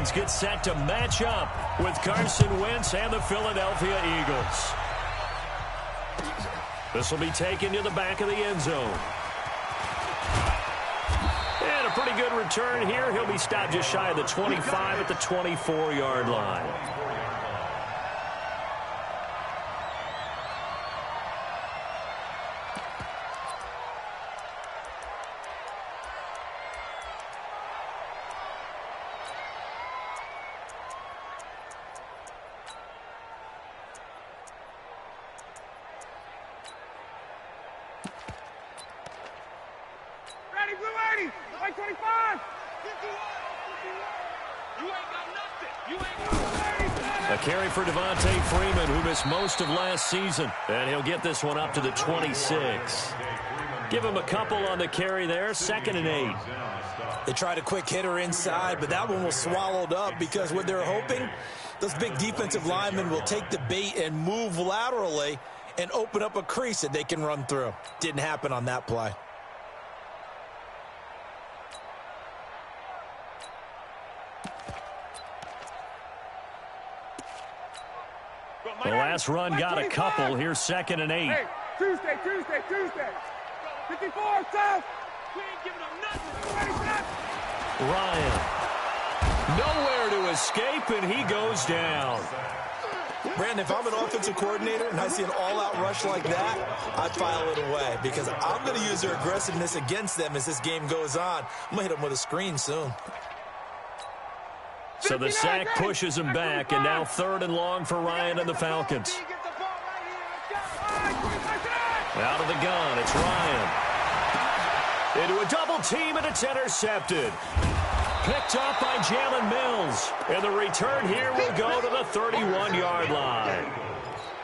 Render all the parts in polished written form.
Falcons get set to match up with Carson Wentz and the Philadelphia Eagles. This will be taken to the back of the end zone. And a pretty good return here. He'll be stopped just shy of the 25 at the 24-yard line. A carry for Devontae Freeman, who missed most of last season. And he'll get this one up to the 26. Give him a couple on the carry there, 2nd and 8. They tried a quick hitter inside, but that one was swallowed up because what they're hoping, those big defensive linemen will take the bait and move laterally and open up a crease that they can run through. Didn't happen on that play. The last run got a couple. Here's 2nd and 8. Hey, Tuesday. 54, South. We ain't giving up nothing. Ryan. Nowhere to escape, and he goes down. Brandon, if I'm an offensive coordinator and I see an all-out rush like that, I file it away because I'm going to use their aggressiveness against them as this game goes on. I'm going to hit them with a screen soon. So the sack pushes him back, and now 3rd and long for Ryan and the Falcons. Out of the gun, it's Ryan. Into a double team, and it's intercepted. Picked up by Jalen Mills. And the return here will go to the 31-yard line.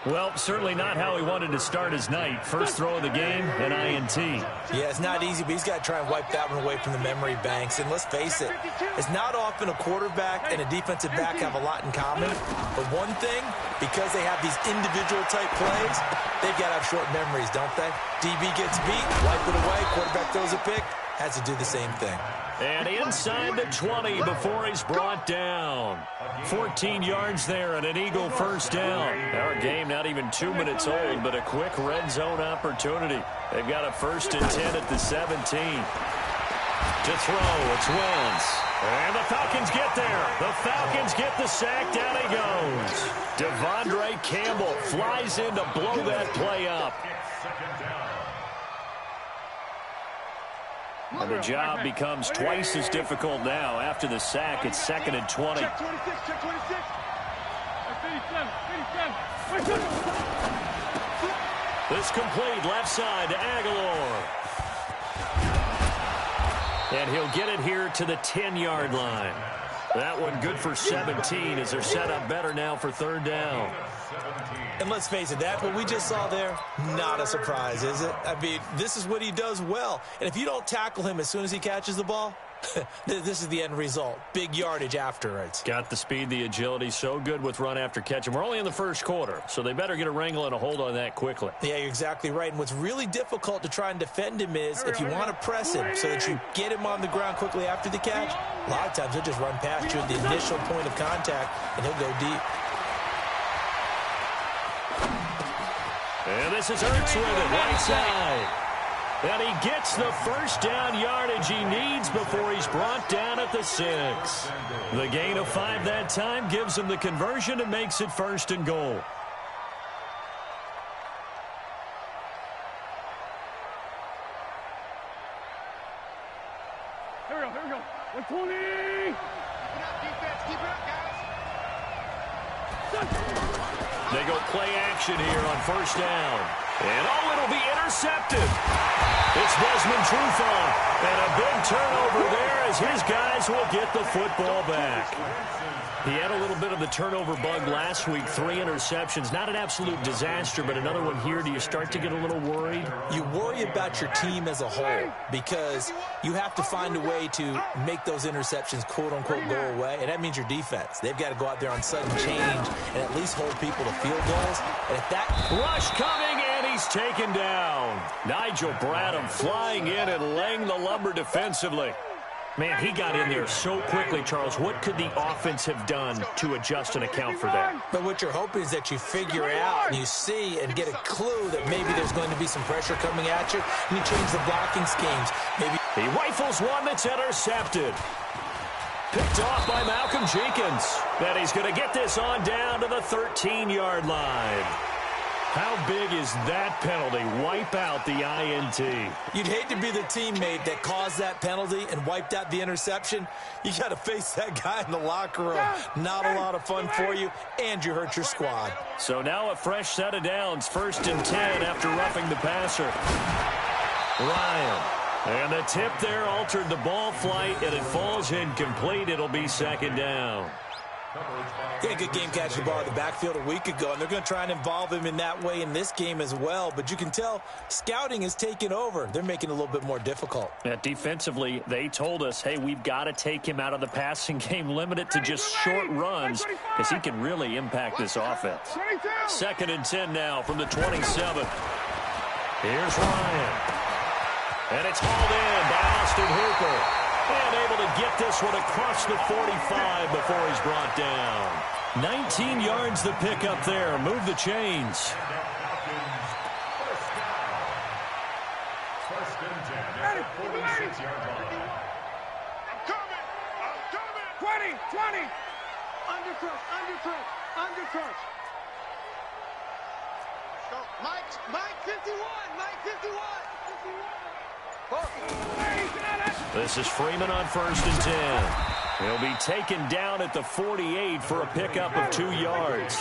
Well, certainly not how he wanted to start his night. First throw of the game, an INT. Yeah, it's not easy, but he's got to try and wipe that one away from the memory banks. And let's face it, it's not often a quarterback and a defensive back have a lot in common. But one thing, because they have these individual type plays, they've got to have short memories, don't they? DB gets beat, wipe it away, quarterback throws a pick, has to do the same thing. And inside the 20 before he's brought down. 14 yards there and an Eagle first down. Our game not even 2 minutes old, but a quick red zone opportunity. They've got a 1st and 10 at the 17. To throw, it's Wentz. And the Falcons get there. The Falcons get the sack. Down he goes. Devondre Campbell flies in to blow that play up. And the job becomes twice as difficult now. After the sack, it's 2nd and 20. Check 26, check 26. 87. This complete left side to Aguilar. And he'll get it here to the 10-yard line. That one good for 17 as they're set up better now for 3rd down. And let's face it, that what we just saw there, not a surprise, is it? I mean, this is what he does well. And if you don't tackle him as soon as he catches the ball, this is the end result. Big yardage afterwards. Got the speed, the agility, so good with run after catch. And we're only in the first quarter, so they better get a wrangle and a hold on that quickly. Yeah, you're exactly right. And what's really difficult to try and defend him is if you want to press him so that you get him on the ground quickly after the catch, a lot of times he'll just run past you at the initial point of contact, and he'll go deep. And this is Ertz with it, right side. And he gets the first down yardage he needs before he's brought down at the 6. The gain of 5 that time gives him the conversion and makes it 1st and goal. Here we go. 120. Keep it up, defense. Keep it up, guys. They go play action here on 1st down. And it'll be intercepted. It's Desmond Trufant. And a big turnover there as his guys will get the football back. He had a little bit of the turnover bug last week, 3 interceptions. Not an absolute disaster, but another one here. Do you start to get a little worried? You worry about your team as a whole because you have to find a way to make those interceptions, quote-unquote, go away, and that means your defense. They've got to go out there on sudden change and at least hold people to field goals. And if that rush coming, and he's taken down. Nigel Bradham flying in and laying the lumber defensively. Man, he got in there so quickly, Charles. What could the offense have done to adjust and account for that? But what you're hoping is that you figure out and you see and get a clue that maybe there's going to be some pressure coming at you, and you change the blocking schemes. Maybe he rifles one that's intercepted. Picked off by Malcolm Jenkins. Then he's going to get this on down to the 13-yard line. How big is that penalty? Wipe out the INT. You'd hate to be the teammate that caused that penalty and wiped out the interception. You got to face that guy in the locker room. Not a lot of fun for you, and you hurt your squad. So now a fresh set of downs. 1st and 10 after roughing the passer. Ryan. And the tip there altered the ball flight, and it falls incomplete. It'll be 2nd down. He had a good game catching the ball in the backfield a week ago, and they're going to try and involve him in that way in this game as well. But you can tell scouting is taking over. They're making it a little bit more difficult. Defensively, they told us, hey, we've got to take him out of the passing game, limit it to just short runs, because he can really impact this offense. 2nd and 10 now from the 27. Here's Ryan. And it's hauled in by Austin Hooper. And able to get this one across the 45 before he's brought down. 19 yards the pick up there. Move the chains. 1st and 10 at the 46-yard line. I'm coming! 20! Undercrush! Go. Mike 51! Mike 51! This is Freeman on 1st and 10. He'll be taken down at the 48 for a pickup of 2 yards.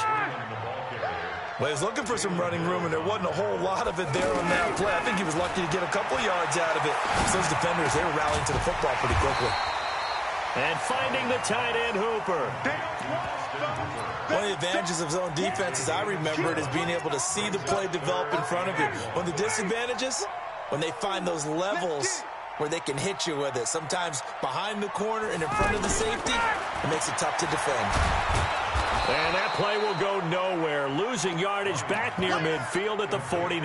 Well, he was looking for some running room, and there wasn't a whole lot of it there on that play. I think he was lucky to get a couple of yards out of it. So those defenders, they were rallying to the football pretty quickly. And finding the tight end, Hooper. One of the advantages of zone defense, as I remember it, is being able to see the play develop in front of you. One of the disadvantages, when they find those levels where they can hit you with it. Sometimes behind the corner and in front of the safety, it makes it tough to defend. And that play will go nowhere. Losing yardage back near midfield at the 49.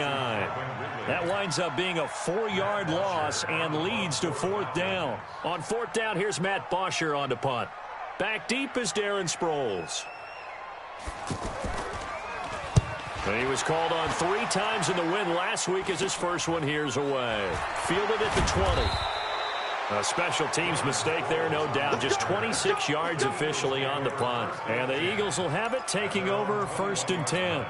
That winds up being a 4-yard loss and leads to 4th down. On 4th down, here's Matt Bosher on to punt. Back deep is Darren Sproles. And he was called on 3 times in the win last week as his first one here's away. Fielded at the 20. A special teams mistake there, no doubt. Just 26 yards officially on the punt. And the Eagles will have it, taking over 1st and 10.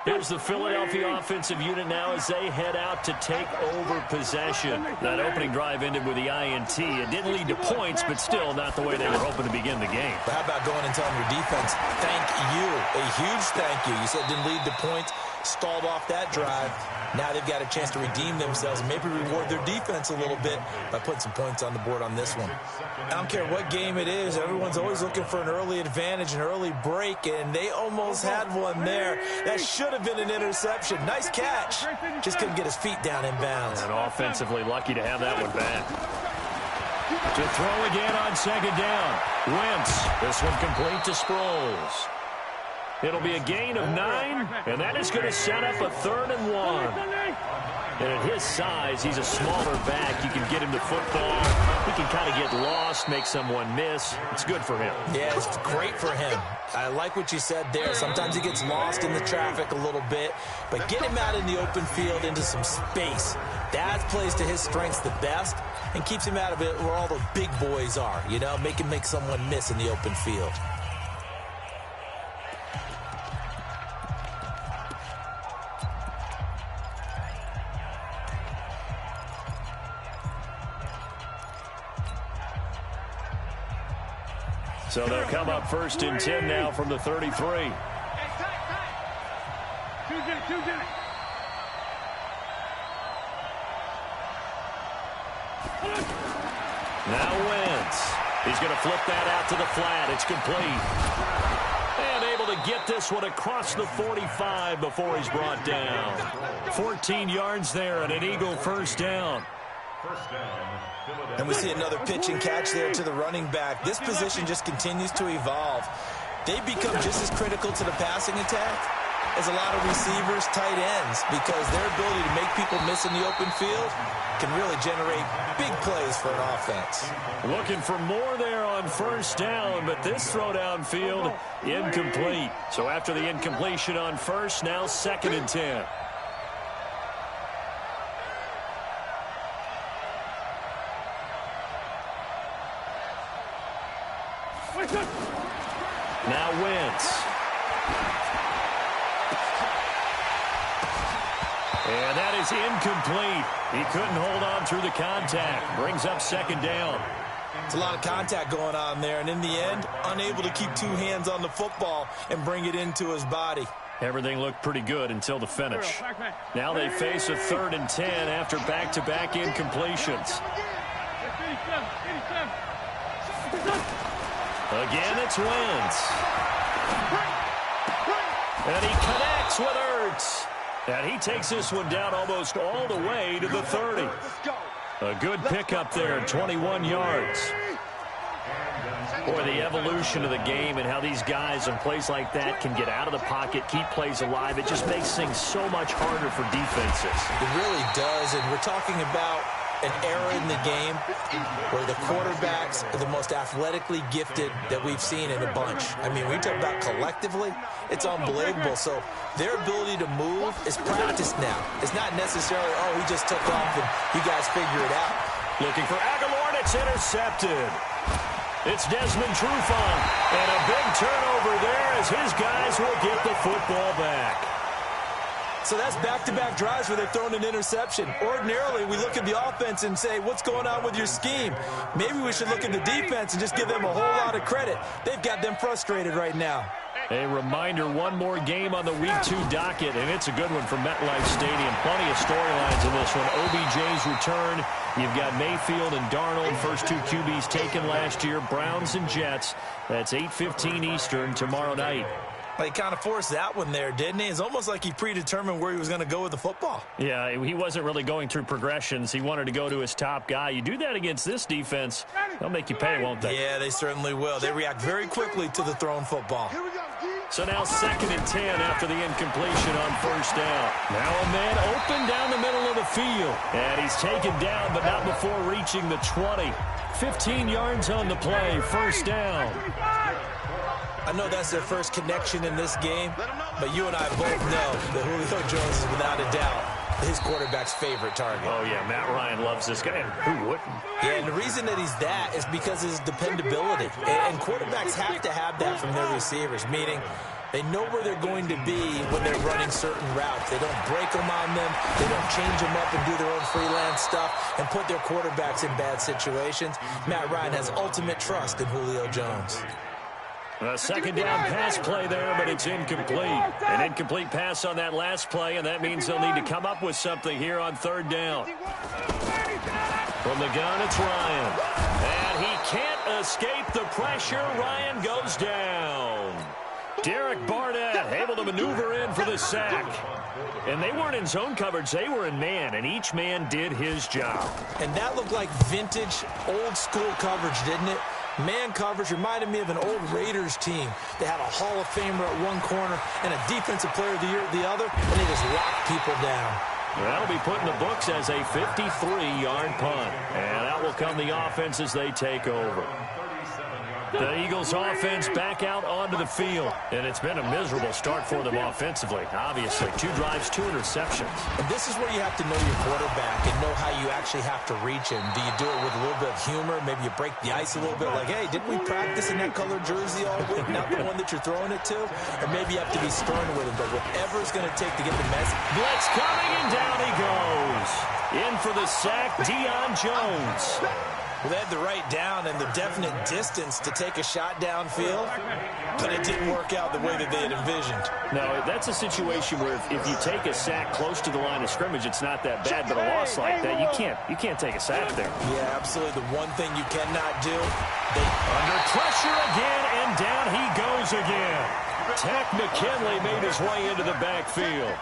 Here's the Philadelphia offensive unit now as they head out to take over possession. That opening drive ended with the INT. It didn't lead to points, but still not the way they were hoping to begin the game. But how about going and telling your defense, thank you, a huge thank you. You said it didn't lead to points, stalled off that drive. Now they've got a chance to redeem themselves and maybe reward their defense a little bit by putting some points on the board on this one. I don't care what game it is. Everyone's always looking for an early advantage, an early break, and they almost had one there. That should have been an interception. Nice catch. Just couldn't get his feet down in bounds. And offensively lucky to have that one back. To throw again on 2nd down. Wentz. This one complete to Sproles. It'll be a gain of 9, and that is going to set up a 3rd and 1. And at his size, he's a smaller back. You can get him to football. He can kind of get lost, make someone miss. It's good for him. Yeah, it's great for him. I like what you said there. Sometimes he gets lost in the traffic a little bit, but get him out in the open field into some space. That plays to his strengths the best and keeps him out of it where all the big boys are. You know, make him make someone miss in the open field. So they'll come up 1st and 10 now from the 33. Hey, tight. Two get it. Now Wentz. He's going to flip that out to the flat. It's complete. And able to get this one across the 45 before he's brought down. 14 yards there and an Eagle 1st down. And we see another pitch and catch there to the running back. This position just continues to evolve. They become just as critical to the passing attack is a lot of receivers, tight ends, because their ability to make people miss in the open field can really generate big plays for an offense. Looking for more there on first down, but this throw downfield incomplete. So after the incompletion on first, now 2nd and 10. Now Wentz. And that is incomplete. He couldn't hold on through the contact. Brings up 2nd down. It's a lot of contact going on there, and in the end, unable to keep 2 hands on the football and bring it into his body. Everything looked pretty good until the finish. Now they face a 3rd and 10 after back-to-back incompletions. Again, it's Wentz. And he connects with Ertz. And he takes this one down almost all the way to the 30. A good pickup there, 21 yards. Boy, the evolution of the game and how these guys in plays like that can get out of the pocket, keep plays alive, it just makes things so much harder for defenses. It really does, and we're talking about an era in the game where the quarterbacks are the most athletically gifted that we've seen in a bunch. I mean, when you talk about collectively, it's unbelievable. So their ability to move is practiced now. It's not necessarily, oh, he just took off and you guys figure it out. Looking for Aguilar, and it's intercepted. It's Desmond Trufant, and a big turnover there as his guys will get the football back. So that's back-to-back drives where they've thrown an interception. Ordinarily, we look at the offense and say, what's going on with your scheme? Maybe we should look at the defense and just give them a whole lot of credit. They've got them frustrated right now. A reminder, one more game on the Week 2 docket, and it's a good one from MetLife Stadium. Plenty of storylines in this one. OBJ's return. You've got Mayfield and Darnold, first 2 QBs taken last year. Browns and Jets. That's 8:15 Eastern tomorrow night. He kind of forced that one there, didn't he? It's almost like he predetermined where he was going to go with the football. Yeah, he wasn't really going through progressions. He wanted to go to his top guy. You do that against this defense, they'll make you pay, won't they? Yeah, they certainly will. They react very quickly to the thrown football. So now 2nd and 10 after the incompletion on first down. Now a man open down the middle of the field. And he's taken down, but not before reaching the 20. 15 yards on the play, first down. I know that's their first connection in this game, but you and I both know that Julio Jones is without a doubt his quarterback's favorite target. Oh, yeah, Matt Ryan loves this guy. Who wouldn't? Yeah, and the reason that he's that is because of his dependability. And quarterbacks have to have that from their receivers, meaning they know where they're going to be when they're running certain routes. They don't break them on them. They don't change them up and do their own freelance stuff and put their quarterbacks in bad situations. Matt Ryan has ultimate trust in Julio Jones. A 2nd down pass play there, but it's incomplete. An incomplete pass on that last play, and that means they'll need to come up with something here on 3rd down. From the gun, it's Ryan. And he can't escape the pressure. Ryan goes down. Derek Barnett able to maneuver in for the sack. And they weren't in zone coverage. They were in man, and each man did his job. And that looked like vintage, old-school coverage, didn't it? Man coverage reminded me of an old Raiders team. They had a Hall of Famer at one corner and a Defensive Player of the Year at the other, and they just locked people down. That'll be put in the books as a 53-yard punt. And out will come the offense as they take over. The Eagles offense back out onto the field. And it's been a miserable start for them offensively. Obviously, 2 drives, 2 interceptions. And this is where you have to know your quarterback and know how you actually have to reach him. Do you do it with a little bit of humor? Maybe you break the ice a little bit like, hey, didn't we practice in that colored jersey all week? Not the one that you're throwing it to? Or maybe you have to be stern with him. But whatever it's going to take to get the message. Blitz coming, and down he goes. In for the sack, Deion Jones. Well, they had the right down and the definite distance to take a shot downfield, but it didn't work out the way that they had envisioned. No, that's a situation where if you take a sack close to the line of scrimmage, it's not that bad, but a loss like that, you can't take a sack there. Yeah, absolutely. The one thing you cannot do, under pressure again, and down he goes again. Tech McKinley made his way into the backfield.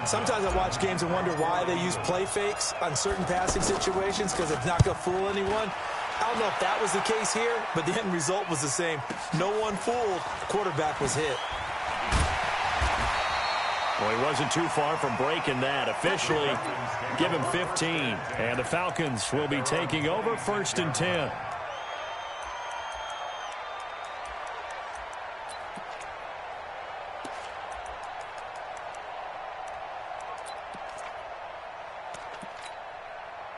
Sometimes I watch games and wonder why they use play fakes on certain passing situations because it's not going to fool anyone. I don't know if that was the case here, but the end result was the same. No one fooled. The quarterback was hit. Well, he wasn't too far from breaking that. Officially, give him 15. And the Falcons will be taking over 1st and 10.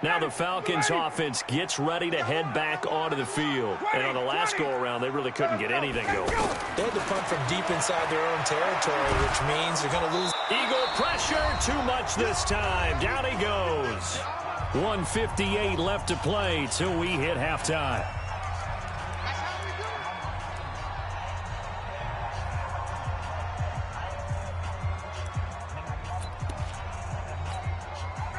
Now the Falcons offense gets ready to head back onto the field. And on the last go-around, they really couldn't get anything going. They had to punt from deep inside their own territory, which means they're going to lose. Eagle pressure, too much this time. Down he goes. 1:58 left to play till we hit halftime.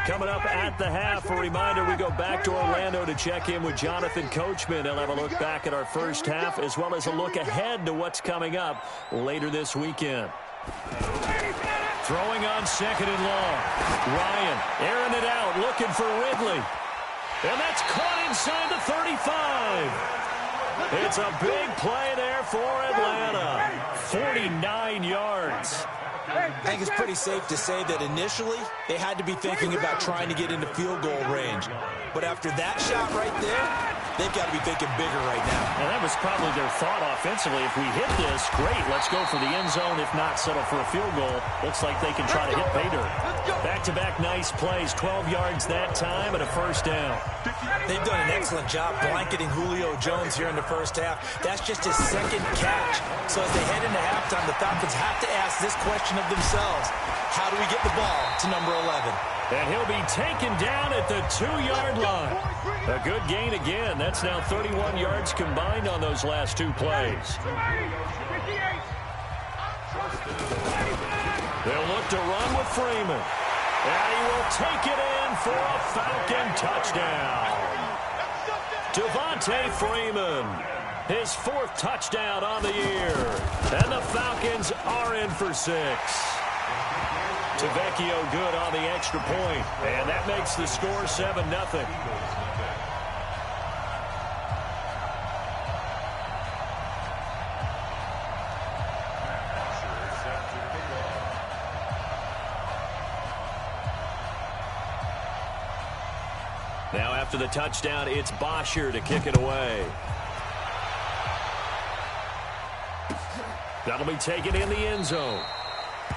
Coming up at the half, a reminder, we go back to Orlando to check in with Jonathan Coachman. He'll have a look back at our first half as well as a look ahead to what's coming up later this weekend. Throwing on 2nd and long. Ryan airing it out, looking for Ridley. And that's caught inside the 35. It's a big play there for Atlanta. 49 yards. I think it's pretty safe to say that initially they had to be thinking about trying to get into field goal range. But after that shot right there, they've got to be thinking bigger right now. And that was probably their thought offensively. If we hit this, great, let's go for the end zone. If not, settle for a field goal. Looks like they can try to hit pay dirt. Back-to-back nice plays, 12 yards that time and a 1st down. They've done an excellent job blanketing Julio Jones here in the first half. That's just his 2nd catch. So as they head into halftime, the Falcons have to ask this question of themselves. How do we get the ball to number 11? And he'll be taken down at the 2-yard line. A good gain again. That's now 31 yards combined on those last 2 plays. They'll look to run with Freeman. And he will take it in for a Falcon touchdown. Devontae Freeman, his 4th touchdown on the year. And the Falcons are in for 6. Tavecchio good on the extra point. And that makes the score 7-0. Now after the touchdown, it's Bosher to kick it away. That'll be taken in the end zone.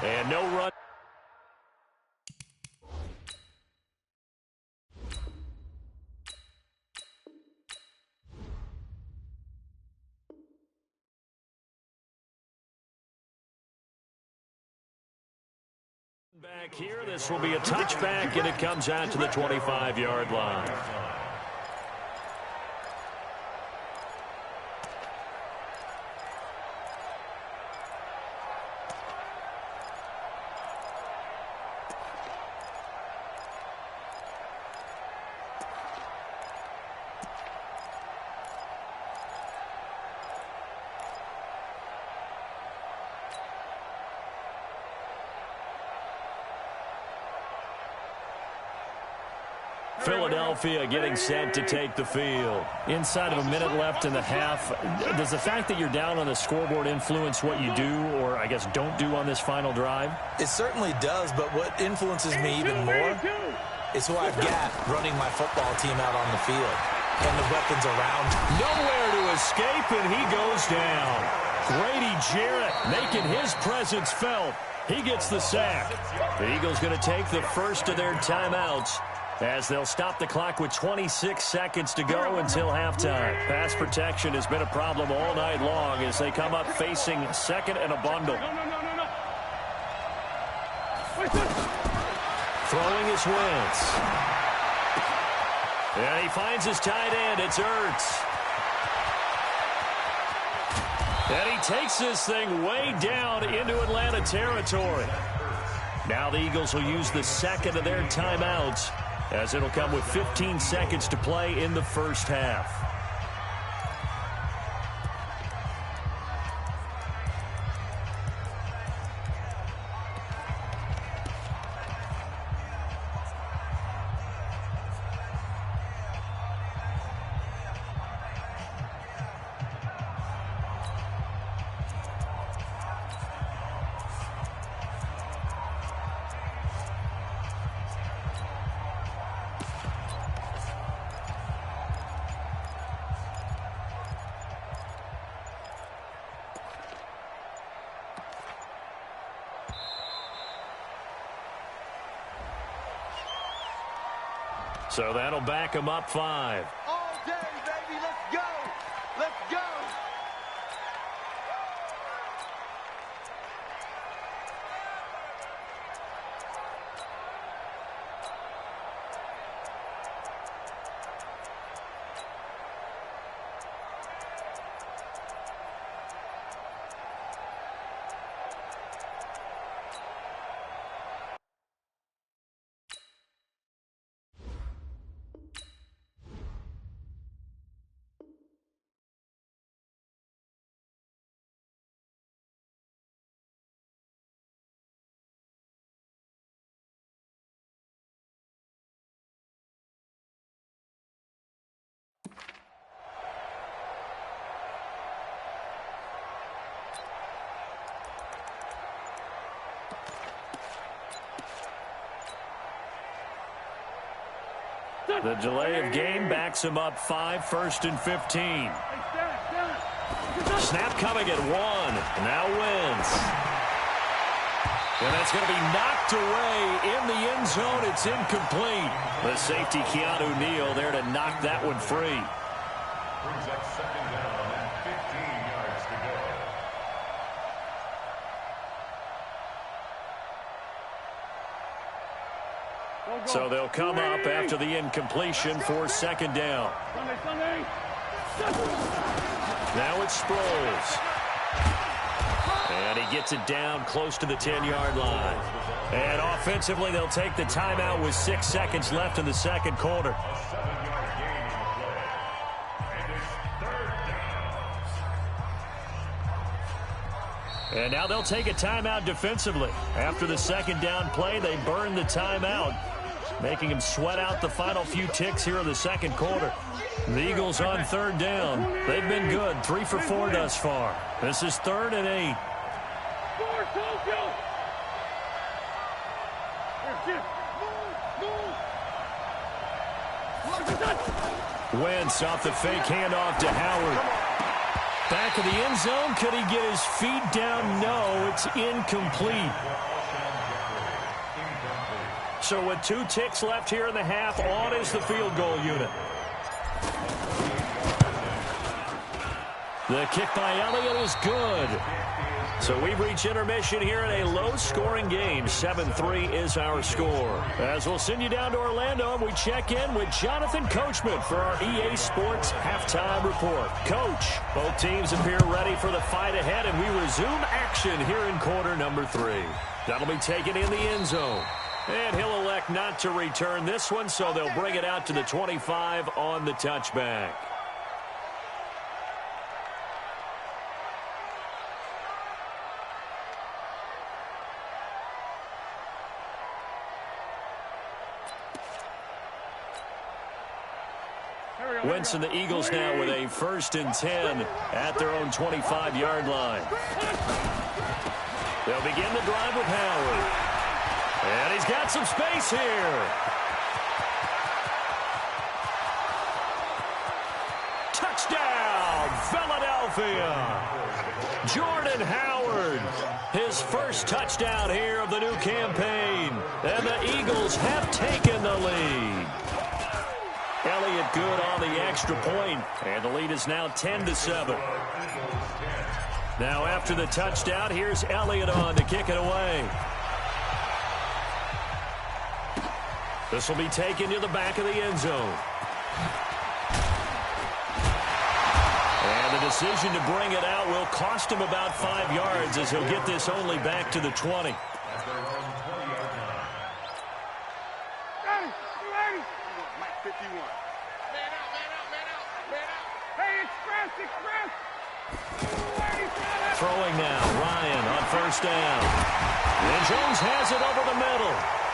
And no run. Back here, this will be a touchback, and it comes out to the 25-yard line. Philadelphia getting set to take the field. Inside of a minute left in the half, does the fact that you're down on the scoreboard influence what you do or, I guess, don't do on this final drive? It certainly does, but what influences me even more is who I've got running my football team out on the field and the weapons around. Nowhere to escape, and he goes down. Grady Jarrett making his presence felt. He gets the sack. The Eagles going to take the first of their timeouts, as they'll stop the clock with 26 seconds to go until halftime. Pass protection has been a problem all night long as they come up facing 2nd and a bundle. Throwing is Wentz. And he finds his tight end. It's Ertz. And he takes this thing way down into Atlanta territory. Now the Eagles will use the 2nd of their timeouts, as it'll come with 15 seconds to play in the first half. So that'll back him up 5. All day, baby. Let's go. Let's go. The delay of game backs him up 5, 1st and 15. Snap coming at 1. Now wins. And that's going to be knocked away in the end zone. It's incomplete. The safety, Keanu Neal, there to knock that one free. Brings up 2nd down and 15 yards to go. So they'll come up after the incompletion for 2nd down. Now it's Sproles. And he gets it down close to the 10-yard line. And offensively, they'll take the timeout with 6 seconds left in the 2nd quarter. A 7-yard gain on the play. And it's 3rd down. And now they'll take a timeout defensively. After the 2nd down play, they burn the timeout, making him sweat out the final few ticks here in the 2nd quarter. The Eagles on 3rd down. They've been good, 3 for 4 thus far. This is 3rd and 8. Wentz off the fake handoff to Howard. Back of the end zone. Could he get his feet down? No, it's incomplete. So with 2 ticks left here in the half, on is the field goal unit. The kick by Elliott is good. So we've reached intermission here in a low-scoring game. 7-3 is our score. As we'll send you down to Orlando, and we check in with Jonathan Coachman for our EA Sports Halftime Report. Coach, both teams appear ready for the fight ahead, and we resume action here in quarter number 3. That'll be taken in the end zone. And he'll elect not to return this one, so they'll bring it out to the 25 on the touchback. Wentz and the Eagles now with a 1st and 10 at their own 25-yard line. They'll begin the drive with Howard. And he's got some space here. Touchdown, Philadelphia. Jordan Howard, his first touchdown here of the new campaign. And the Eagles have taken the lead. Elliott good on the extra point, and the lead is now 10-7. Now after the touchdown, here's Elliott on to kick it away. This will be taken to the back of the end zone. And the decision to bring it out will cost him about 5 yards as he'll get this only back to the 20. Throwing now, Ryan on 1st down. And Jones has it over the middle.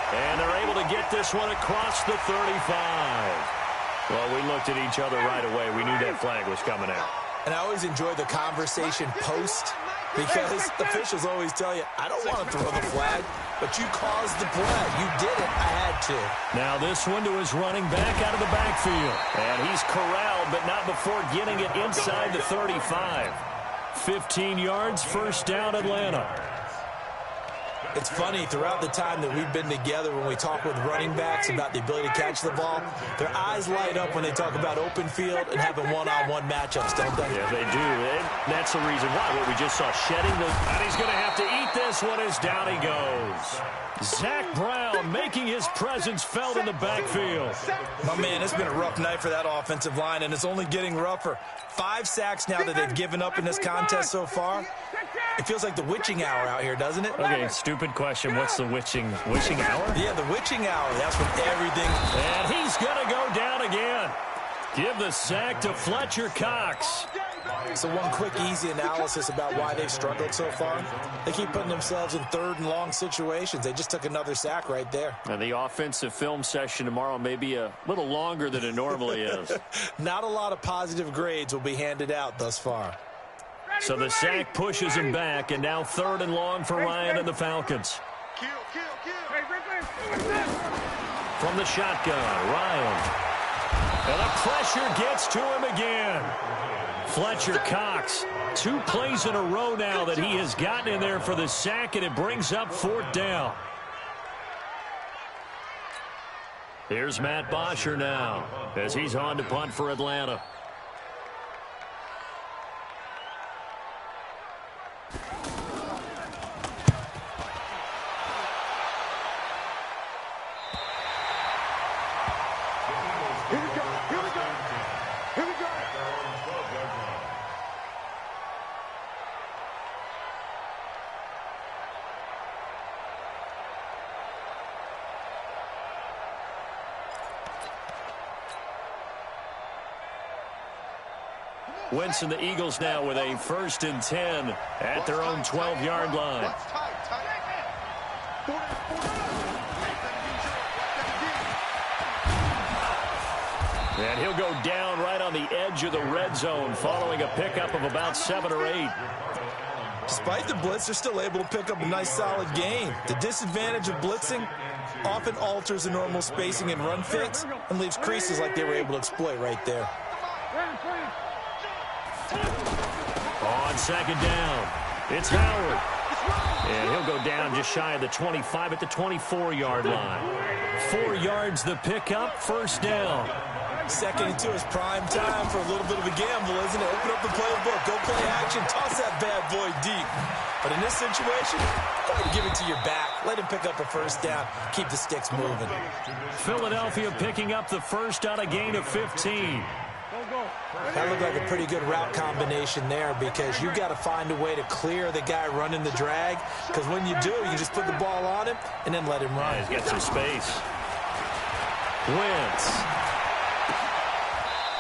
And they're able to get this one across the 35. Well, we looked at each other right away. We knew that flag was coming out. And I always enjoy the conversation post because officials always tell you, I don't want to throw the flag, but you caused the play. You did it. I had to. Now this one to his running back out of the backfield. And he's corralled, but not before getting it inside the 35. 15 yards, 1st down, Atlanta. It's funny, throughout the time that we've been together, when we talk with running backs about the ability to catch the ball, their eyes light up when they talk about open field and having one-on-one matchups, don't they? Yeah, they do. And that's the reason why. What we just saw, shedding the... And he's going to have to eat this one as down he goes. Zach Brown making his presence felt in the backfield. My man, it's been a rough night for that offensive line, and it's only getting rougher. 5 sacks now that they've given up in this contest so far. It feels like the witching hour out here, doesn't it? Okay, stupid question. What's the witching hour? Yeah, the witching hour. That's when everything... And he's going to go down again. Give the sack to Fletcher Cox. So one quick, easy analysis about why they've struggled so far. They keep putting themselves in 3rd and long situations. They just took another sack right there. And the offensive film session tomorrow may be a little longer than it normally is. Not a lot of positive grades will be handed out thus far. So the sack pushes him back, and now 3rd and long for Ryan and the Falcons. From the shotgun, Ryan. And the pressure gets to him again. Fletcher Cox, 2 plays in a row now that he has gotten in there for the sack, and it brings up 4th down. Here's Matt Bosher now as he's on to punt for Atlanta. Winston, the Eagles now with a 1st and 10 at their own 12-yard line. And he'll go down right on the edge of the red zone following a pickup of about 7 or 8. Despite the blitz, they're still able to pick up a nice, solid gain. The disadvantage of blitzing often alters the normal spacing and run fits and leaves creases like they were able to exploit right there. On 2nd down, it's Howard. And he'll go down just shy of the 25 at the 24-yard line. 4 yards the pickup, 1st down. 2nd and 2 is prime time for a little bit of a gamble, isn't it? Open up the playbook, go play action, toss that bad boy deep. But in this situation, go ahead and give it to your back. Let him pick up a 1st down. Keep the sticks moving. Philadelphia picking up the 1st on a gain of 15. That looked like a pretty good route combination there because you've got to find a way to clear the guy running the drag, because when you do, you just put the ball on him and then let him run. Yeah, he's got some space. Wentz.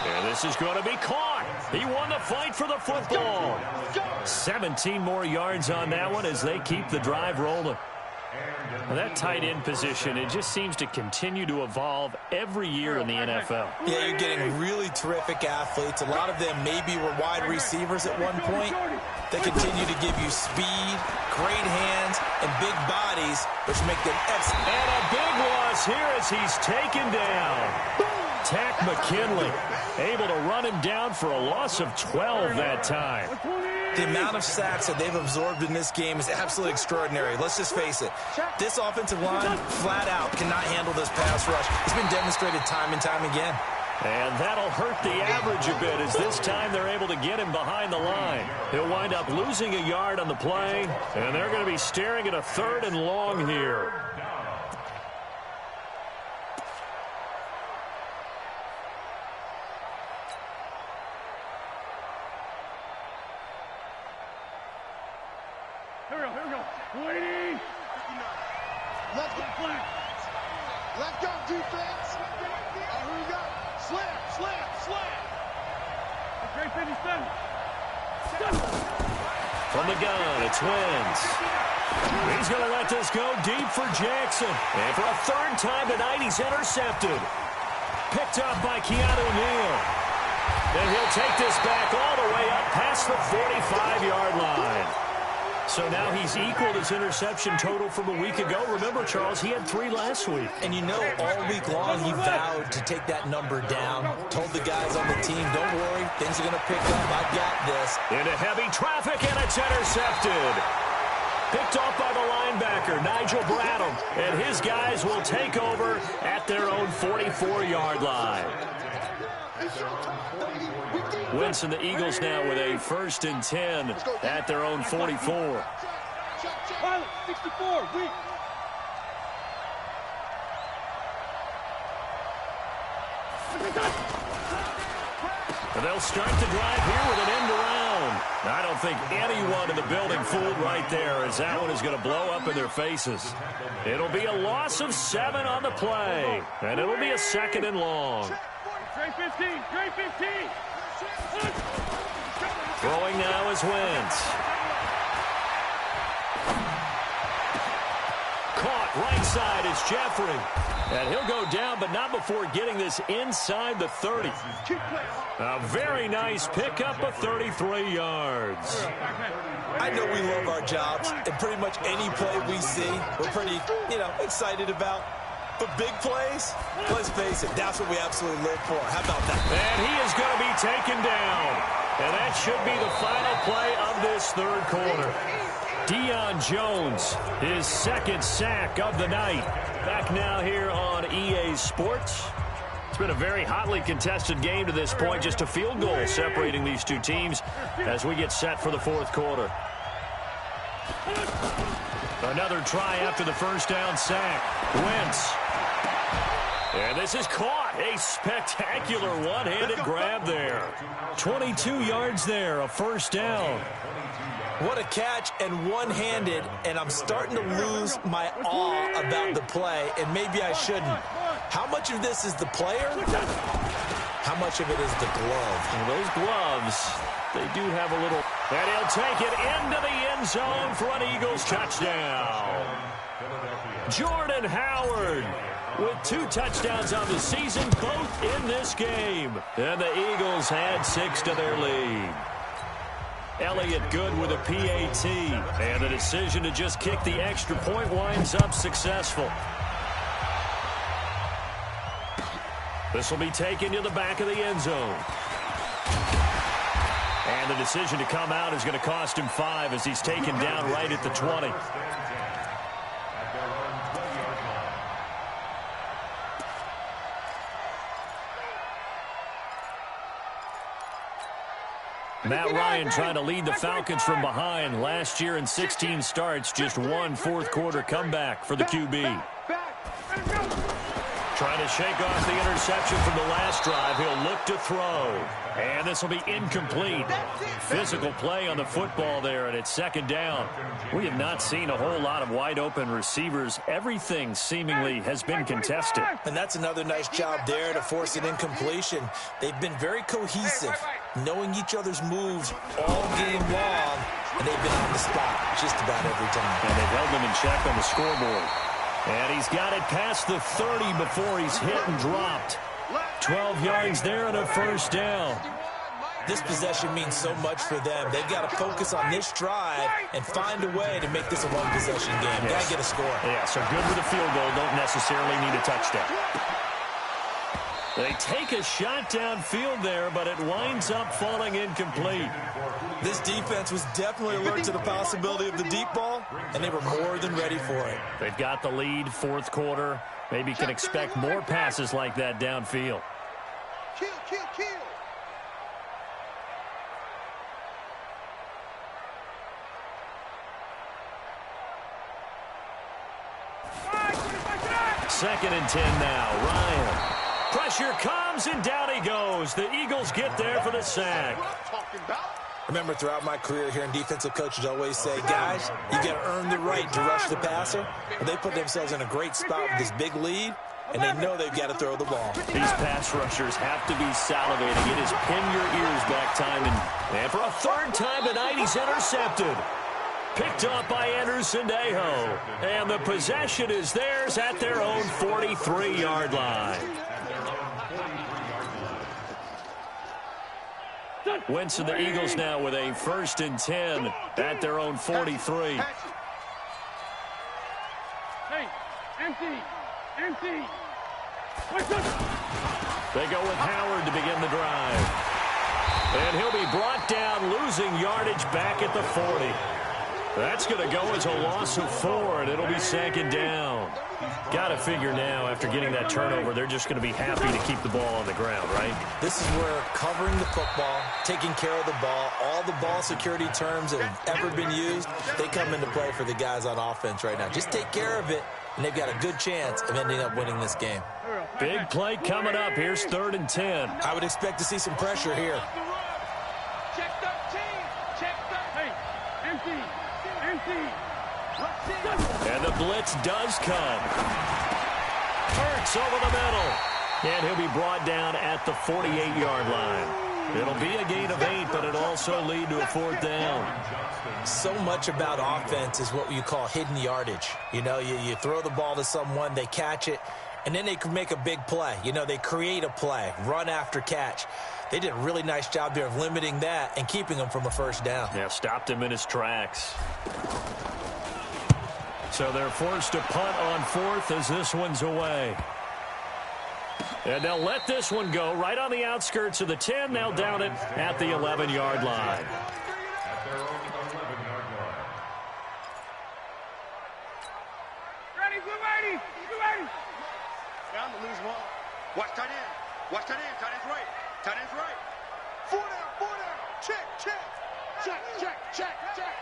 And this is going to be caught. He won the fight for the football. 17 more yards on that one as they keep the drive rolling. Well, that tight end position, it just seems to continue to evolve every year in the NFL. Yeah, you're getting really terrific athletes. A lot of them maybe were wide receivers at one point. They continue to give you speed, great hands, and big bodies, which make them excellent. And a big loss here as he's taken down. Tack McKinley able to run him down for a loss of 12 that time. The amount of sacks that they've absorbed in this game is absolutely extraordinary. Let's just face it. This offensive line, flat out, cannot handle this pass rush. It's been demonstrated time and time again. And that'll hurt the average a bit as this time they're able to get him behind the line. He'll wind up losing a yard on the play, and they're going to be staring at a 3rd and long here. Here we go. Waiting. Let's go, flat. Let's go, defense. Here we go. Slam. Okay, 57. From the gun, it's Wentz. He's going to let this go deep for Jackson. And for a 3rd time tonight, he's intercepted. Picked up by Keanu Neal. And he'll take this back all the way up past the 45-yard line. So now he's equaled his interception total from a week ago. Remember, Charles, he had 3 last week. And you know, all week long he vowed to take that number down. Told the guys on the team, don't worry, things are going to pick up. I got this. Into heavy traffic, and it's intercepted. Picked off by the linebacker, Nigel Bradham. And his guys will take over at their own 44-yard line. Wentz and the Eagles now with a 1st and 10 at their own 44. 64, weak. And they'll start the drive here with an end around. I don't think anyone in the building fooled right there, as that one is going to blow up in their faces. It'll be a loss of 7 on the play, and it'll be a 2nd and long. Trey 15, Trey 15. Throwing now is Wentz. Caught right side is Jeffrey. And he'll go down, but not before getting this inside the 30. A very nice pickup of 33 yards. I know we love our jobs, and pretty much any play we see, we're pretty, excited about. But big plays, let's face it, that's what we absolutely live for. How about that? And he is going to be taken down. And that should be the final play of this 3rd quarter. Deion Jones, his 2nd sack of the night. Back now here on EA Sports. It's been a very hotly contested game to this point. Just a field goal separating these two teams as we get set for the 4th quarter. Another try after the 1st down sack. Wentz. And this is caught. A spectacular one-handed grab there. 22 yards there, a 1st down. What a catch and one-handed, and I'm starting to lose my awe about the play, and maybe I shouldn't. How much of this is the player? How much of it is the glove? Well, those gloves, they do have a little... And he'll take it into the end zone for an Eagles touchdown. Jordan Howard with 2 touchdowns on the season, both in this game. And the Eagles add 6 to their lead. Elliott Good with a PAT. And the decision to just kick the extra point winds up successful. This will be taken to the back of the end zone. And the decision to come out is going to cost him 5 as he's taken down right at the 20. Matt Ryan trying to lead the Falcons from behind. Last year in 16 starts, just 1 4th quarter comeback for the QB. Trying to shake off the interception from the last drive. He'll look to throw. And this will be incomplete. Physical play on the football there, and it's 2nd down. We have not seen a whole lot of wide-open receivers. Everything seemingly has been contested. And that's another nice job there to force an incompletion. They've been very cohesive, knowing each other's moves all game long, and they've been on the spot just about every time. And they've held them in check on the scoreboard. And he's got it past the 30 before he's hit and dropped. 12 yards there and a 1st down. This possession means so much for them. They've got to focus on this drive and find a way to make this a one-possession game. Yes. Got to get a score. Yeah, so good with a field goal. Don't necessarily need a touchdown. They take a shot downfield there, but it winds up falling incomplete. This defense was definitely alert to the possibility of the deep ball, and they were more than ready for it. They've got the lead, 4th quarter. Maybe can expect more passes like that downfield. Kill, kill, kill. Second and 10 now. Ryan. Pressure comes, and down he goes. The Eagles get there for the sack. Remember, throughout my career here in defensive coaches always say, guys, you got to earn the right to rush the passer. And they put themselves in a great spot with this big lead, and they know they've got to throw the ball. These pass rushers have to be salivating. It is pin your ears back time. And for a 3rd time tonight, he's intercepted. Picked up by Anderson-Dejo. And the possession is theirs at their own 43-yard line. Wentz and the Eagles now with a 1st and 10 at their own 43. Hey, empty. They go with Howard to begin the drive. And he'll be brought down, losing yardage back at the 40. That's going to go as a loss of 4, and it'll be second down. Got to figure now, after getting that turnover, they're just going to be happy to keep the ball on the ground, right? This is where covering the football, taking care of the ball, all the ball security terms that have ever been used, they come into play for the guys on offense right now. Just take care of it, and they've got a good chance of ending up winning this game. Big play coming up. Here's 3rd and 10. I would expect to see some pressure here. Check 13. Check 13. Empty. Empty. And the blitz does come. Hurts over the middle. And he'll be brought down at the 48-yard line. It'll be a gain of 8, but it'll also lead to a 4th down. So much about offense is what you call hidden yardage. You know, you throw the ball to someone, they catch it, and then they can make a big play. You know, they create a play, run after catch. They did a really nice job there of limiting that and keeping him from a 1st down. Yeah, stopped him in his tracks. So they're forced to punt on 4th as this one's away. And they'll let this one go right on the outskirts of the 10. They'll down it at the 11-yard line. Ready, blue 80. Blue 80. Down to lose 1. Watch tight end. Watch tight end. Tight end's right. Tight end's right. 4 down. 4 down. Check, check. Check, check, check, check.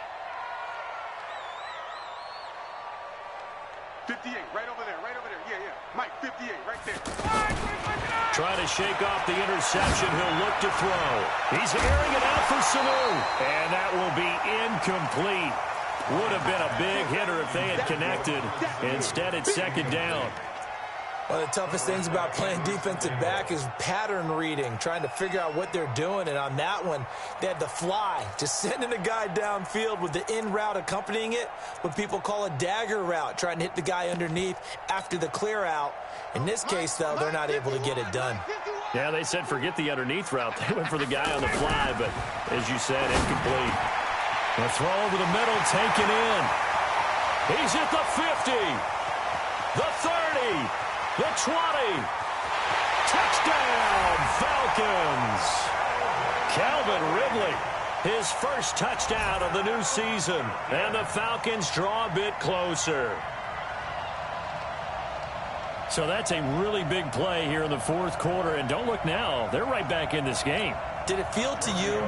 58, right over there, right over there. Yeah, yeah. Mike, 58, right there. Trying to shake off the interception. He'll look to throw. He's airing it out for Sanu. And that will be incomplete. Would have been a big hitter if they had connected. Instead, it's 2nd down. One of the toughest things about playing defensive back is pattern reading, trying to figure out what they're doing. And on that one, they had the fly, just sending a guy downfield with the in route accompanying it, what people call a dagger route, trying to hit the guy underneath after the clear out. In this case, though, they're not able to get it done. Yeah, they said forget the underneath route. They went for the guy on the fly, but as you said, incomplete. The throw over the middle, taken in. He's at the 50, the 30. The 20. Touchdown, Falcons. Calvin Ridley, his first touchdown of the new season. And the Falcons draw a bit closer. So that's a really big play here in the 4th quarter. And don't look now, they're right back in this game. Did it feel to you,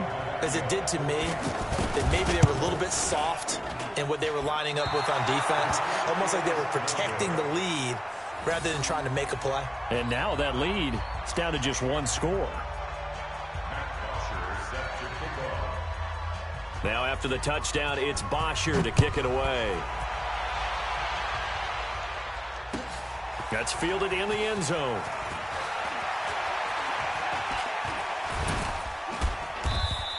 as it did to me, that maybe they were a little bit soft in what they were lining up with on defense? Almost like they were protecting the lead rather than trying to make a play. And now that lead is down to just 1 score. Now after the touchdown, it's Bosher to kick it away. That's fielded in the end zone.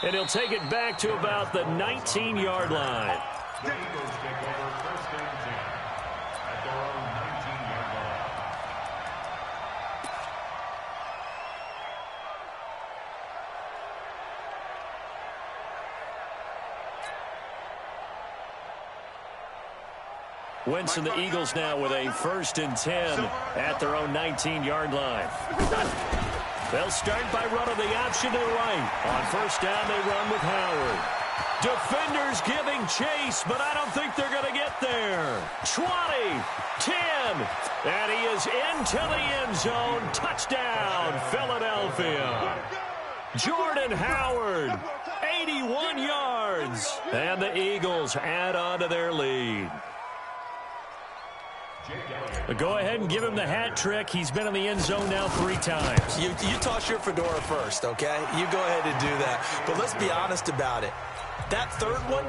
And he'll take it back to about the 19-yard line. Wentz and the Eagles now with a 1st and 10 at their own 19-yard line. They'll start by running the option to the right. On 1st down, they run with Howard. Defenders giving chase, but I don't think they're going to get there. 20, 10, and he is into the end zone. Touchdown, Philadelphia. Jordan Howard, 81 yards, and the Eagles add on to their lead. Go ahead and give him the hat trick. He's been in the end zone now 3 times. You toss your fedora first, okay? You go ahead and do that. But let's be honest about it. That 3rd one,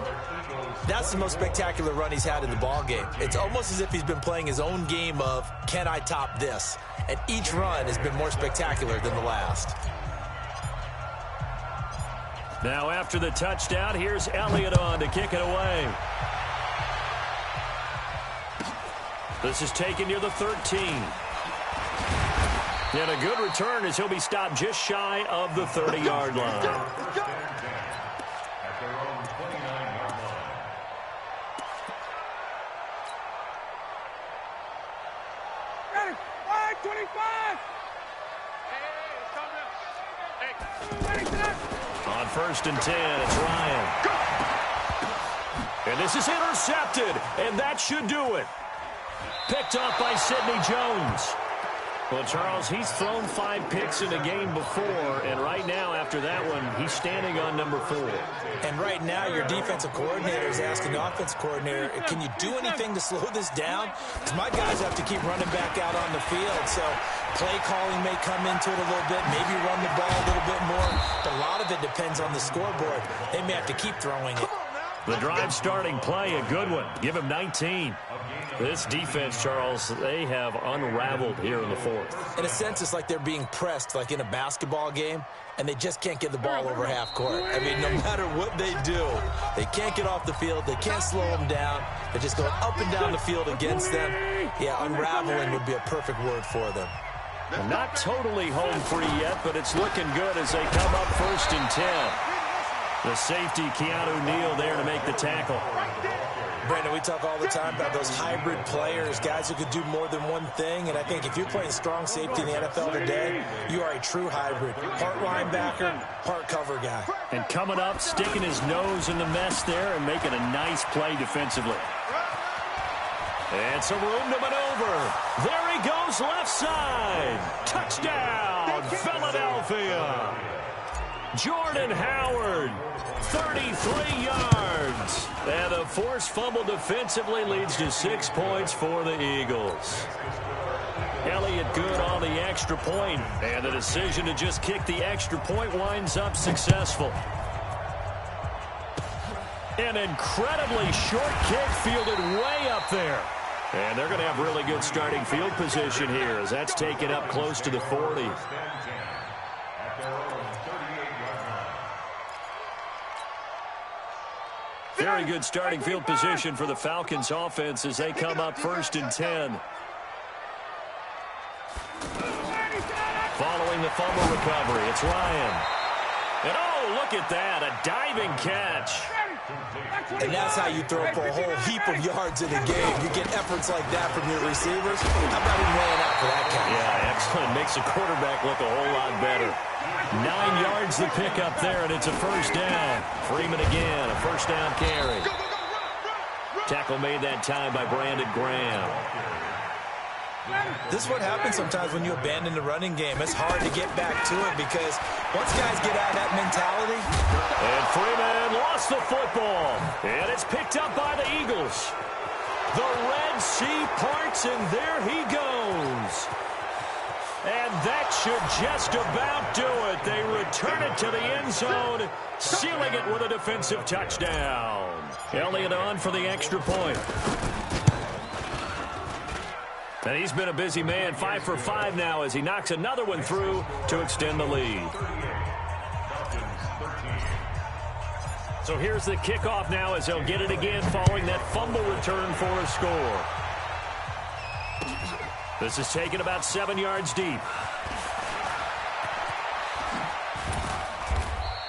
that's the most spectacular run he's had in the ballgame. It's almost as if he's been playing his own game of, can I top this? And each run has been more spectacular than the last. Now after the touchdown, here's Elliott on to kick it away. This is taken near the 13. And a good return as he'll be stopped just shy of the 30-yard line. Ready. 25. Hey, On 1st and 10, it's Ryan. And this is intercepted, and that should do it. Picked off by Sidney Jones. Well, Charles, he's thrown 5 picks in a game before, and right now, after that one, he's standing on number 4. And right now, your defensive coordinator is asking the offensive coordinator, can you do anything to slow this down? Because my guys have to keep running back out on the field, so play calling may come into it a little bit, maybe run the ball a little bit more, but a lot of it depends on the scoreboard. They may have to keep throwing it. The drive starting play, a good one. Give him 19. This defense, Charles, they have unraveled here in the 4th. In a sense, it's like they're being pressed, like in a basketball game, and they just can't get the ball over half court. I mean, no matter what they do, they can't get off the field. They can't slow them down. They're just going up and down the field against them. Yeah, unraveling would be a perfect word for them. Not totally home free yet, but it's looking good as they come up 1st and 10. The safety, Keanu Neal, there to make the tackle. Brandon, we talk all the time about those hybrid players, guys who could do more than one thing, and I think if you're playing strong safety in the NFL today, you are a true hybrid. Part linebacker, part cover guy. And coming up, sticking his nose in the mess there and making a nice play defensively. And some room to maneuver. There he goes, left side. Touchdown, Philadelphia. Jordan Howard, 33 yards. And a forced fumble defensively leads to 6 points for the Eagles. Elliott good on the extra point, and the decision to just kick the extra point winds up successful. An incredibly short kick fielded way up there. And they're going to have really good starting field position here as that's taken up close to the 40. Very good starting field position for the Falcons offense as they come up 1st and 10. Following the fumble recovery, it's Ryan. And oh, look at that, a diving catch. And that's how you throw for a whole heap of yards in a game. You get efforts like that from your receivers. How about him laying out for that catch? Yeah, excellent. Makes the quarterback look a whole lot better. 9 yards the pickup there, and it's a 1st down. Freeman again, a 1st down carry. Tackle made that time by Brandon Graham. This is what happens sometimes when you abandon the running game. It's hard to get back to it because once guys get out of that mentality. And Freeman lost the football. And it's picked up by the Eagles. The Red Sea parts, and there he goes. And that should just about do it. They return it to the end zone, sealing it with a defensive touchdown. Elliott on for the extra point. And he's been a busy man, 5 for 5 now as he knocks another one through to extend the lead. So here's the kickoff now as they'll get it again following that fumble return for a score. This is taken about 7 yards deep.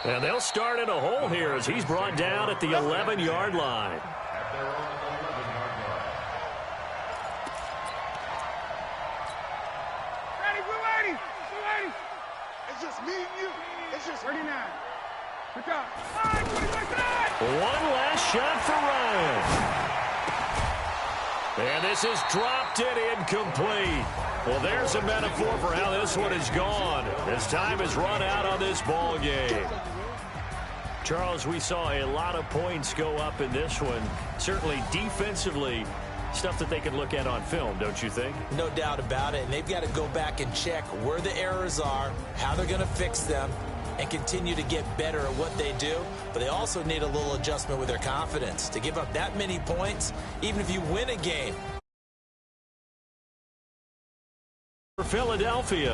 And they'll start in a hole here as he's brought down at the 11-yard line. It's just me and you. It's just 39. Good job. One last shot for Ryan. And this is dropped and incomplete. Well, there's a metaphor for how this one is gone. As time has run out on this ball game. Charles, we saw a lot of points go up in this one. Certainly defensively, stuff that they can look at on film, don't you think? No doubt about it. And they've got to go back and check where the errors are, how they're going to fix them, and continue to get better at what they do. But they also need a little adjustment with their confidence. To give up that many points, even if you win a game. For Philadelphia.